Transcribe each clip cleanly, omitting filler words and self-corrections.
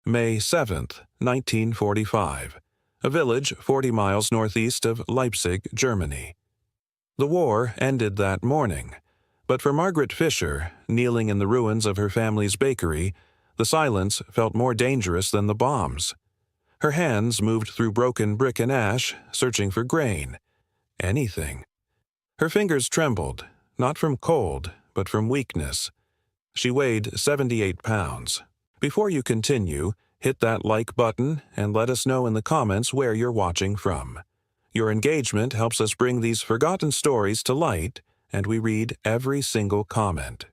May 7th, 1945. A village 40 miles northeast of Leipzig, Germany. The war ended that morning, but for Margaret Fisher, kneeling in the ruins of her family's bakery, the silence felt more dangerous than the bombs. Her hands moved through broken brick and ash, searching for grain. Anything. Her fingers trembled, not from cold, but from weakness. She weighed 78 pounds. Before you continue, hit that like button and let us know in the comments where you're watching from. Your engagement helps us bring these forgotten stories to light, and we read every single comment.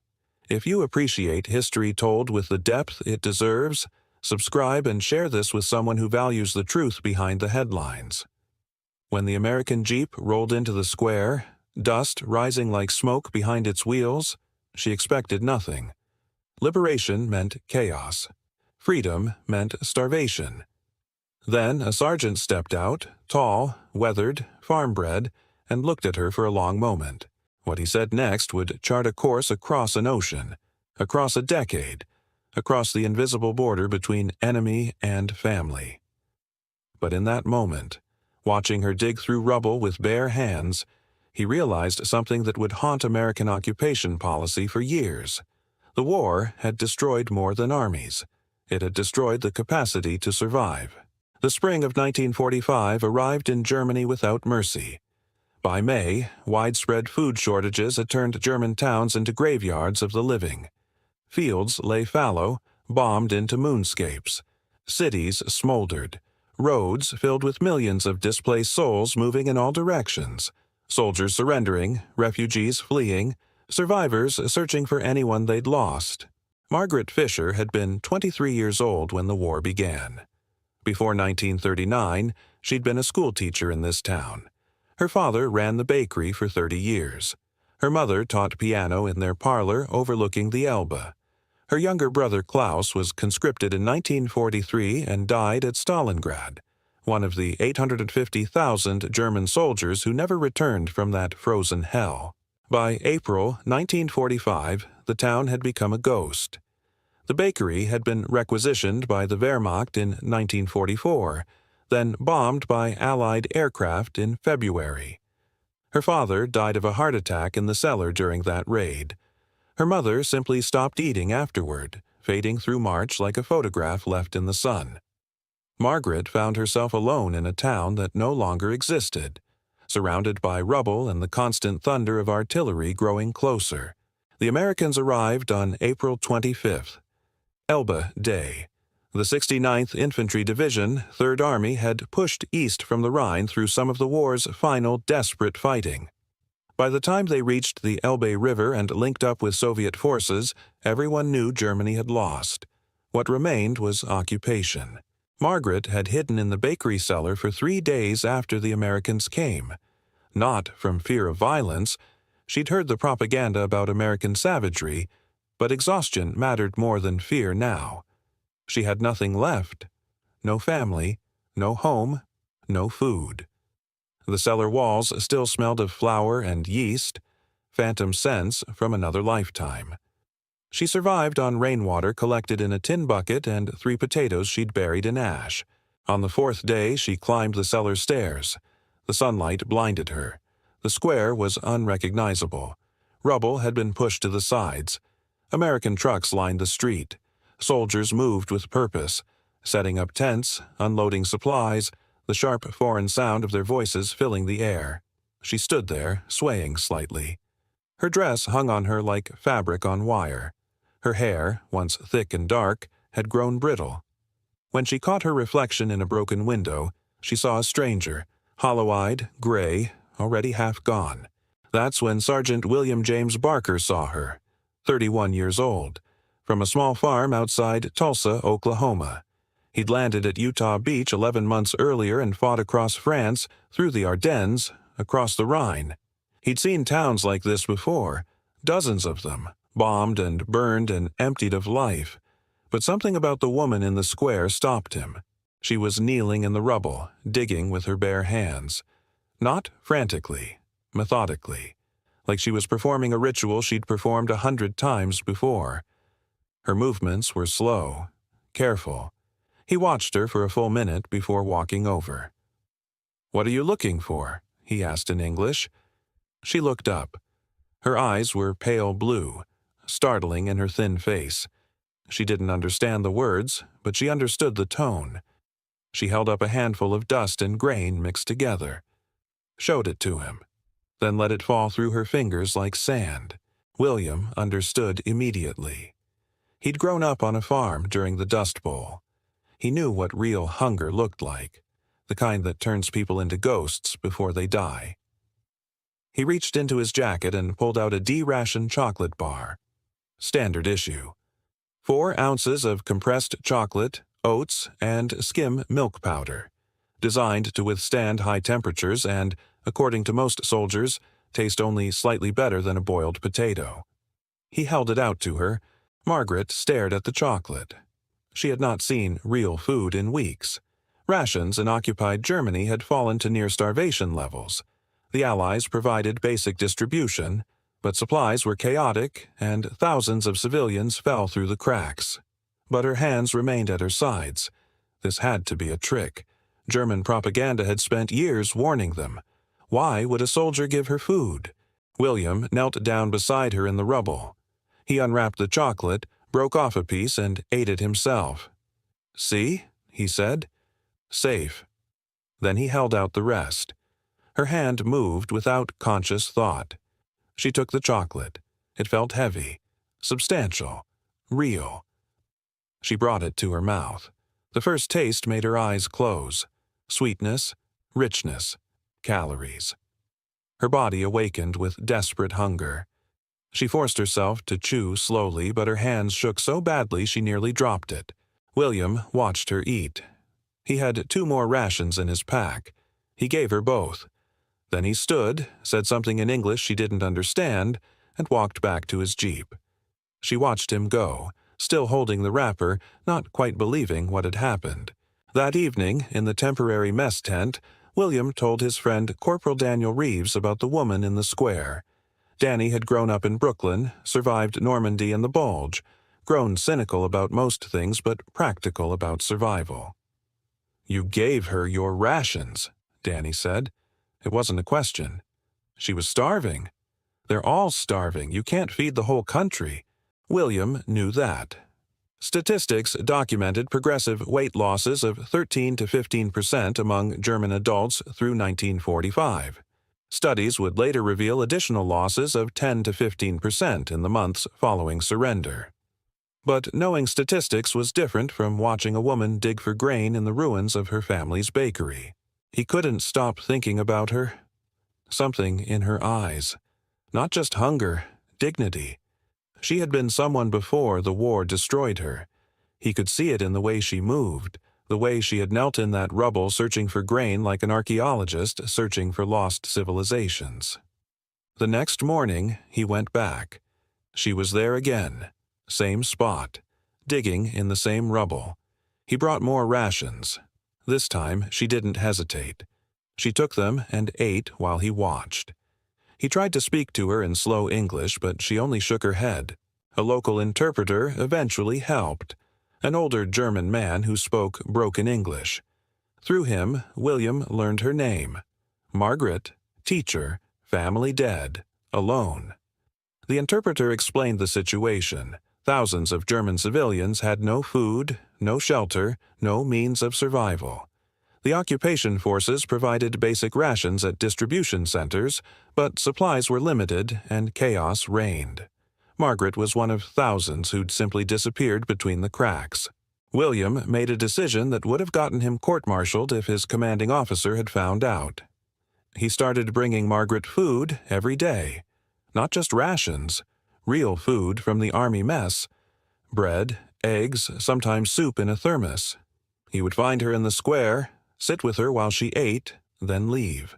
If you appreciate history told with the depth it deserves, subscribe and share this with someone who values the truth behind the headlines. When the American Jeep rolled into the square, dust rising like smoke behind its wheels, she expected nothing. Liberation meant chaos. Freedom meant starvation. Then a sergeant stepped out, tall, weathered, farm-bred, and looked at her for a long moment. What he said next would chart a course across an ocean, across a decade, across the invisible border between enemy and family. But in that moment, watching her dig through rubble with bare hands, he realized something that would haunt American occupation policy for years. The war had destroyed more than armies. It had destroyed the capacity to survive. The spring of 1945 arrived in Germany without mercy. By May, widespread food shortages had turned German towns into graveyards of the living. Fields lay fallow, bombed into moonscapes. Cities smoldered. Roads filled with millions of displaced souls moving in all directions. Soldiers surrendering, refugees fleeing, survivors searching for anyone they'd lost. Margaret Fisher had been 23 years old when the war began. Before 1939, she'd been a schoolteacher in this town. Her father ran the bakery for 30 years. Her mother taught piano in their parlor overlooking the Elbe. Her younger brother Klaus was conscripted in 1943 and died at Stalingrad, one of the 850,000 German soldiers who never returned from that frozen hell. By April 1945, the town had become a ghost. The bakery had been requisitioned by the Wehrmacht in 1944, then bombed by Allied aircraft in February. Her father died of a heart attack in the cellar during that raid. Her mother simply stopped eating afterward, fading through March like a photograph left in the sun. Margaret found herself alone in a town that no longer existed, surrounded by rubble and the constant thunder of artillery growing closer. The Americans arrived on April 25th, Elbe Day. The 69th Infantry Division, 3rd Army, had pushed east from the Rhine through some of the war's final desperate fighting. By the time they reached the Elbe River and linked up with Soviet forces, everyone knew Germany had lost. What remained was occupation. Margaret had hidden in the bakery cellar for 3 days after the Americans came. Not from fear of violence. She'd heard the propaganda about American savagery, but exhaustion mattered more than fear now. She had nothing left. No family, no home, no food. The cellar walls still smelled of flour and yeast, phantom scents from another lifetime. She survived on rainwater collected in a tin bucket and 3 potatoes she'd buried in ash. On the 4th day, she climbed the cellar stairs. The sunlight blinded her. The square was unrecognizable. Rubble had been pushed to the sides. American trucks lined the street. Soldiers moved with purpose, setting up tents, unloading supplies, the sharp foreign sound of their voices filling the air. She stood there, swaying slightly. Her dress hung on her like fabric on wire. Her hair, once thick and dark, had grown brittle. When she caught her reflection in a broken window, she saw a stranger, hollow-eyed, gray, already half gone. That's when Sergeant William James Barker saw her, 31 years old, from a small farm outside Tulsa, Oklahoma. He'd landed at Utah Beach 11 months earlier and fought across France, through the Ardennes, across the Rhine. He'd seen towns like this before, dozens of them, bombed and burned and emptied of life. But something about the woman in the square stopped him. She was kneeling in the rubble, digging with her bare hands. Not frantically, methodically, like she was performing a ritual she'd performed 100 times before. Her movements were slow, careful. He watched her for a full minute before walking over. "What are you looking for?" he asked in English. She looked up. Her eyes were pale blue, startling in her thin face. She didn't understand the words, but she understood the tone. She held up a handful of dust and grain mixed together, showed it to him, then let it fall through her fingers like sand. William understood immediately. He'd grown up on a farm during the Dust Bowl. He knew what real hunger looked like, the kind that turns people into ghosts before they die. He reached into his jacket and pulled out a D-ration chocolate bar. Standard issue. 4 ounces of compressed chocolate, oats, and skim milk powder, designed to withstand high temperatures and, according to most soldiers, taste only slightly better than a boiled potato. He held it out to her. Margaret stared at the chocolate. She had not seen real food in weeks. Rations in occupied Germany had fallen to near starvation levels. The Allies provided basic distribution, but supplies were chaotic and thousands of civilians fell through the cracks. But her hands remained at her sides. This had to be a trick. German propaganda had spent years warning them. Why would a soldier give her food? William knelt down beside her in the rubble. He unwrapped the chocolate, broke off a piece, and ate it himself. "See?" he said. "Safe." Then he held out the rest. Her hand moved without conscious thought. She took the chocolate. It felt heavy, substantial, real. She brought it to her mouth. The first taste made her eyes close. Sweetness, richness, calories. Her body awakened with desperate hunger. She forced herself to chew slowly, but her hands shook so badly she nearly dropped it. William watched her eat. He had 2 more rations in his pack. He gave her both. Then he stood, said something in English she didn't understand, and walked back to his jeep. She watched him go, still holding the wrapper, not quite believing what had happened. That evening, in the temporary mess tent, William told his friend Corporal Daniel Reeves about the woman in the square. Danny had grown up in Brooklyn, survived Normandy and the Bulge, grown cynical about most things but practical about survival. "You gave her your rations," Danny said. It wasn't a question. She was starving. They're all starving. You can't feed the whole country. William knew that. Statistics documented progressive weight losses of 13 to 15% among German adults through 1945. Studies would later reveal additional losses of 10 to 15% in the months following surrender. But knowing statistics was different from watching a woman dig for grain in the ruins of her family's bakery. He couldn't stop thinking about her. Something in her eyes. Not just hunger, dignity. She had been someone before the war destroyed her. He could see it in the way she moved, the way she had knelt in that rubble searching for grain like an archaeologist searching for lost civilizations. The next morning, he went back. She was there again, same spot, digging in the same rubble. He brought more rations. This time, she didn't hesitate. She took them and ate while he watched. He tried to speak to her in slow English, but she only shook her head. A local interpreter eventually helped, an older German man who spoke broken English. Through him, William learned her name. Margaret, teacher, family dead, alone. The interpreter explained the situation. Thousands of German civilians had no food, no shelter, no means of survival. The occupation forces provided basic rations at distribution centers, but supplies were limited and chaos reigned. Margaret was one of thousands who'd simply disappeared between the cracks. William made a decision that would have gotten him court-martialed if his commanding officer had found out. He started bringing Margaret food every day. Not just rations, real food from the army mess. Bread, eggs, sometimes soup in a thermos. He would find her in the square, sit with her while she ate, then leave.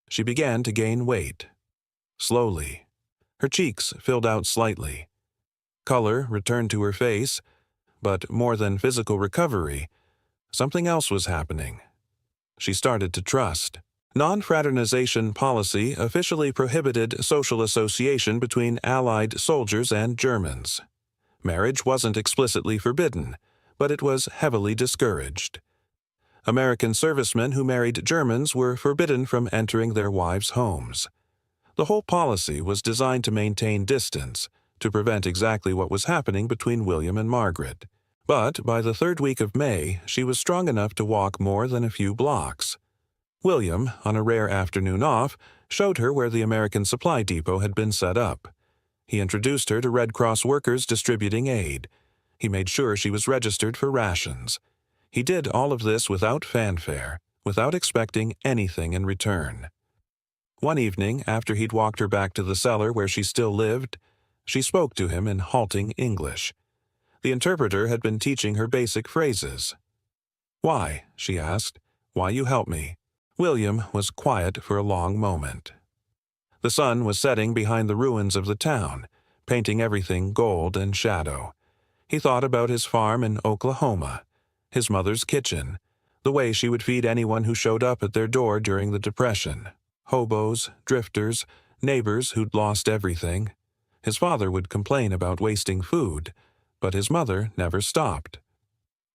She began to gain weight. Slowly. Her cheeks filled out slightly. Color returned to her face, but more than physical recovery, something else was happening. She started to trust. Non-fraternization policy officially prohibited social association between Allied soldiers and Germans. Marriage wasn't explicitly forbidden, but it was heavily discouraged. American servicemen who married Germans were forbidden from entering their wives' homes. The whole policy was designed to maintain distance, to prevent exactly what was happening between William and Margaret. But by the third week of May, she was strong enough to walk more than a few blocks. William, on a rare afternoon off, showed her where the American supply depot had been set up. He introduced her to Red Cross workers distributing aid. He made sure she was registered for rations. He did all of this without fanfare, without expecting anything in return. One evening, after he'd walked her back to the cellar where she still lived, she spoke to him in halting English. The interpreter had been teaching her basic phrases. "Why?" she asked. "Why you help me?" William was quiet for a long moment. The sun was setting behind the ruins of the town, painting everything gold and shadow. He thought about his farm in Oklahoma, his mother's kitchen, the way she would feed anyone who showed up at their door during the Depression. Hobos, drifters, neighbors who'd lost everything. His father would complain about wasting food, but his mother never stopped.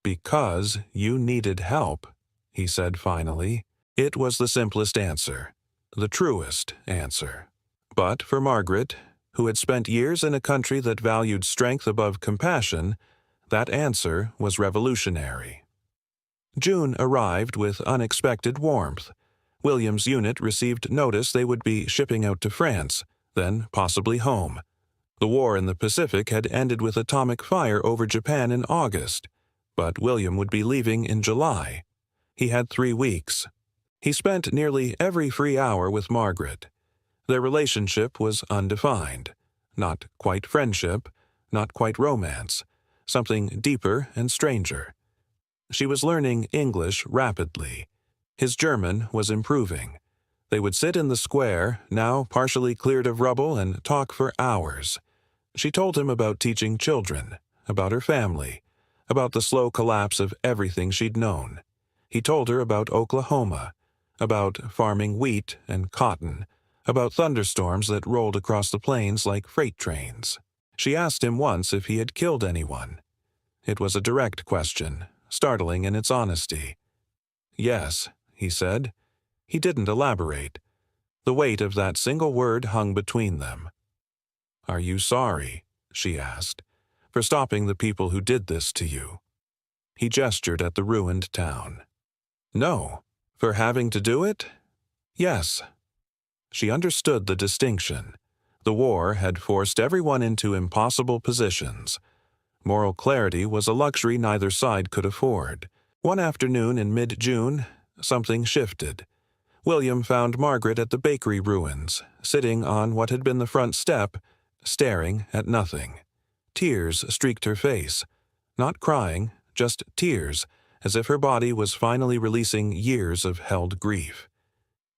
"Because you needed help," he said finally. It was the simplest answer, the truest answer. But for Margaret, who had spent years in a country that valued strength above compassion, that answer was revolutionary. June arrived with unexpected warmth. William's unit received notice they would be shipping out to France, then possibly home. The war in the Pacific had ended with atomic fire over Japan in August, but William would be leaving in July. He had 3 weeks. He spent nearly every free hour with Margaret. Their relationship was undefined. Not quite friendship, not quite romance, something deeper and stranger. She was learning English rapidly. His German was improving. They would sit in the square, now partially cleared of rubble, and talk for hours. She told him about teaching children, about her family, about the slow collapse of everything she'd known. He told her about Oklahoma, about farming wheat and cotton, about thunderstorms that rolled across the plains like freight trains. She asked him once if he had killed anyone. It was a direct question, startling in its honesty. "Yes," he said. He didn't elaborate. The weight of that single word hung between them. "Are you sorry," she asked, "for stopping the people who did this to you?" He gestured at the ruined town. "No. For having to do it? Yes." She understood the distinction. The war had forced everyone into impossible positions. Moral clarity was a luxury neither side could afford. One afternoon in mid-June, something shifted. William found Margaret at the bakery ruins, sitting on what had been the front step, staring at nothing. Tears streaked her face. Not crying, just tears, as if her body was finally releasing years of held grief.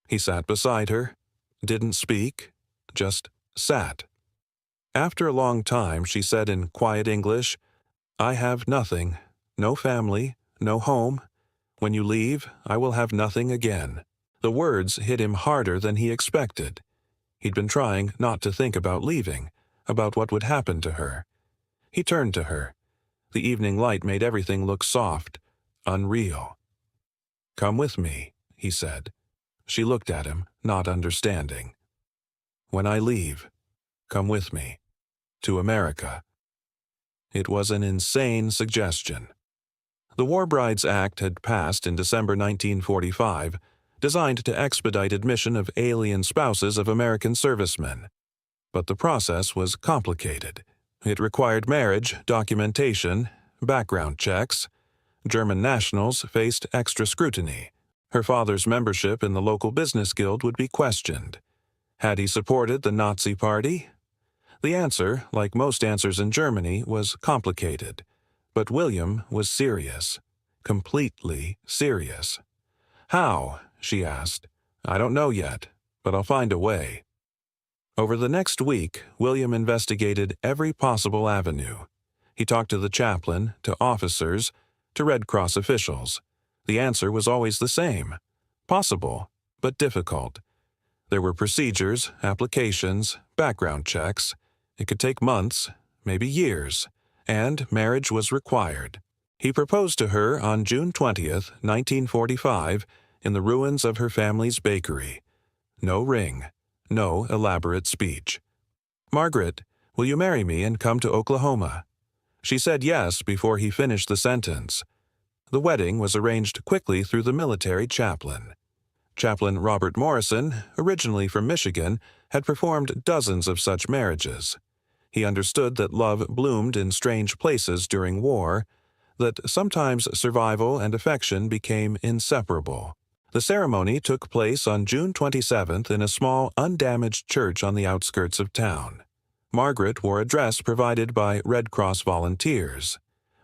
He sat beside her, didn't speak, just sat. After a long time, she said in quiet English, "I have nothing, no family, no home. When you leave, I will have nothing again." The words hit him harder than he expected. He'd been trying not to think about leaving, about what would happen to her. He turned to her. The evening light made everything look soft, unreal. "Come with me," he said. She looked at him, not understanding. "When I leave, come with me. To America." It was an insane suggestion. The War Brides Act had passed in December 1945, designed to expedite admission of alien spouses of American servicemen. But the process was complicated. It required marriage, documentation, background checks. German nationals faced extra scrutiny. Her father's membership in the local business guild would be questioned. Had he supported the Nazi Party? The answer, like most answers in Germany, was complicated. But William was serious. Completely serious. "How?" she asked. "I don't know yet, but I'll find a way." Over the next week, William investigated every possible avenue. He talked to the chaplain, to officers, to Red Cross officials. The answer was always the same. Possible, but difficult. There were procedures, applications, background checks. It could take months, maybe years, and marriage was required. He proposed to her on June 20th, 1945, in the ruins of her family's bakery. No ring, no elaborate speech. "Margaret, will you marry me and come to Oklahoma?" She said yes before he finished the sentence. The wedding was arranged quickly through the military chaplain. Chaplain Robert Morrison, originally from Michigan, had performed dozens of such marriages. He understood that love bloomed in strange places during war, that sometimes survival and affection became inseparable. The ceremony took place on June 27th in a small, undamaged church on the outskirts of town. Margaret wore a dress provided by Red Cross volunteers.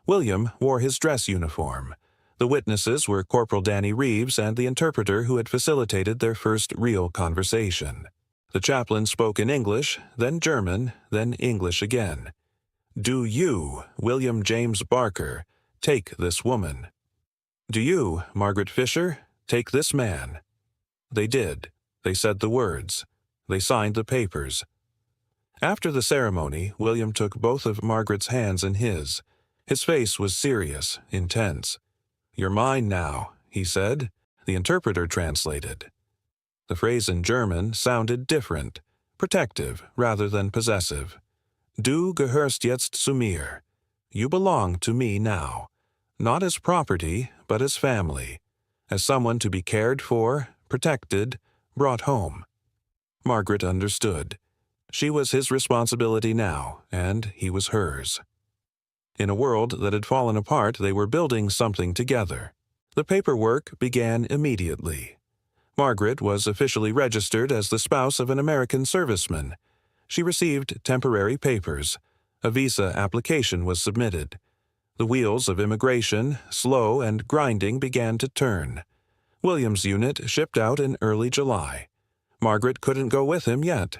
William wore his dress uniform. The witnesses were Corporal Danny Reeves and the interpreter who had facilitated their first real conversation. The chaplain spoke in English, then German, then English again. "Do you, William James Barker, take this woman? Do you, Margaret Fisher, take this man?" They did. They said the words. They signed the papers. After the ceremony, William took both of Margaret's hands in his. His face was serious, intense. "You're mine now," he said. The interpreter translated. The phrase in German sounded different, protective rather than possessive. "Du gehörst jetzt zu mir." You belong to me now. Not as property, but as family. As someone to be cared for, protected, brought home. Margaret understood. She was his responsibility now, and he was hers. In a world that had fallen apart, they were building something together. The paperwork began immediately. Margaret was officially registered as the spouse of an American serviceman. She received temporary papers. A visa application was submitted. The wheels of immigration, slow and grinding, began to turn. William's unit shipped out in early July. Margaret couldn't go with him yet.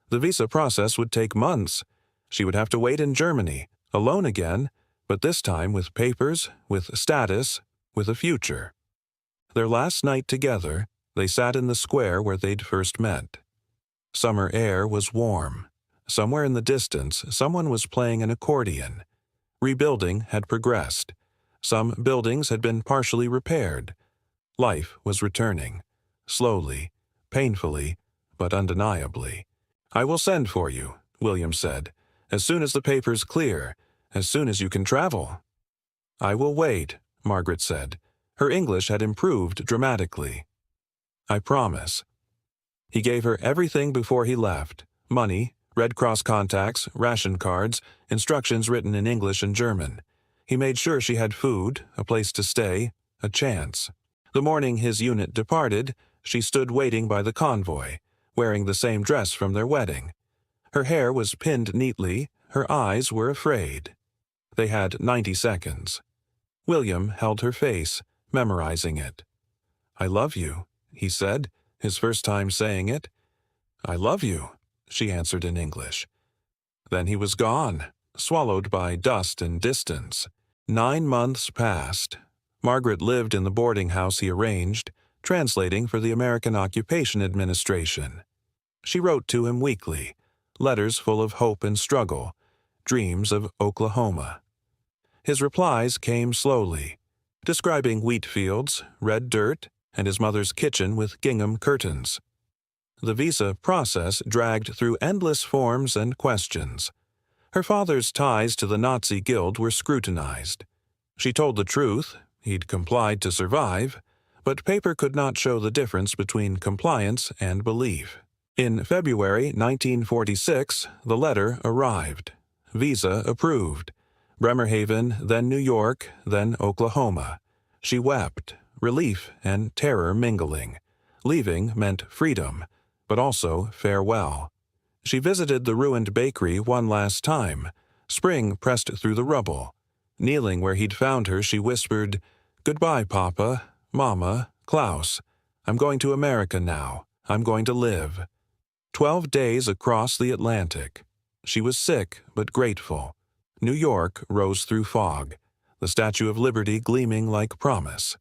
The visa process would take months. She would have to wait in Germany, alone again, but this time with papers, with status, with a future. Their last night together, they sat in the square where they'd first met. Summer air was warm. Somewhere in the distance, someone was playing an accordion. Rebuilding had progressed. Some buildings had been partially repaired. Life was returning. Slowly, painfully, but undeniably. "I will send for you," William said, "as soon as the papers clear, as soon as you can travel." "I will wait," Margaret said. Her English had improved dramatically. "I promise." He gave her everything before he left: money, Red Cross contacts, ration cards, instructions written in English and German. He made sure she had food, a place to stay, a chance. The morning his unit departed, she stood waiting by the convoy, wearing the same dress from their wedding. Her hair was pinned neatly, her eyes were afraid. They had 90 seconds. William held her face, memorizing it. "I love you," he said, his first time saying it. "I love you," she answered in English. Then he was gone, swallowed by dust and distance. 9 months passed. Margaret lived in the boarding house he arranged, translating for the American Occupation Administration. She wrote to him weekly, letters full of hope and struggle, dreams of Oklahoma. His replies came slowly, describing wheat fields, red dirt, and his mother's kitchen with gingham curtains. The visa process dragged through endless forms and questions. Her father's ties to the Nazi Guild were scrutinized. She told the truth, he'd complied to survive, but paper could not show the difference between compliance and belief. In February 1946, the letter arrived. Visa approved. Bremerhaven, then New York, then Oklahoma. She wept, relief and terror mingling. Leaving meant freedom, but also farewell. She visited the ruined bakery one last time. Spring pressed through the rubble. Kneeling where he'd found her, she whispered, "Goodbye, Papa, Mama, Klaus. I'm going to America now. I'm going to live." 12 days across the Atlantic. She was sick but grateful. New York rose through fog, the Statue of Liberty gleaming like promise.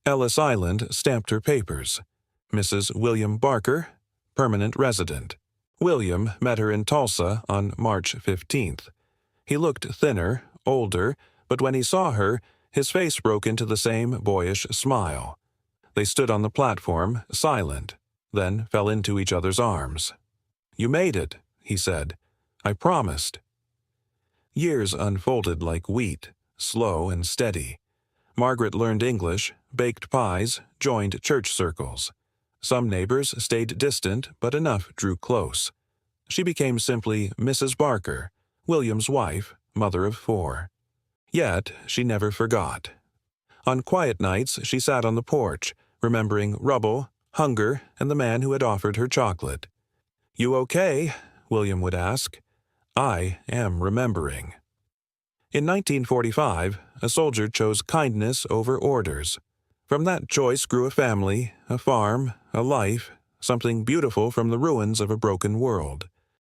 Ellis Island stamped her papers. Mrs. William Barker, permanent resident. William met her in Tulsa on March 15th. He looked thinner, older, but when he saw her, His face broke into the same boyish smile. They stood on the platform, silent, then fell into each other's arms. "You made it," he said. "I promised." Years unfolded like wheat, slow and steady. Margaret learned English, baked pies, joined church circles. Some neighbors stayed distant, but enough drew close. She became simply Mrs. Barker, William's wife, mother of 4. Yet she never forgot. On quiet nights she sat on the porch, remembering rubble, hunger, and the man who had offered her chocolate. "You okay?" William would ask. "I am remembering." In 1945, a soldier chose kindness over orders. From that choice grew a family, a farm, a life, something beautiful from the ruins of a broken world.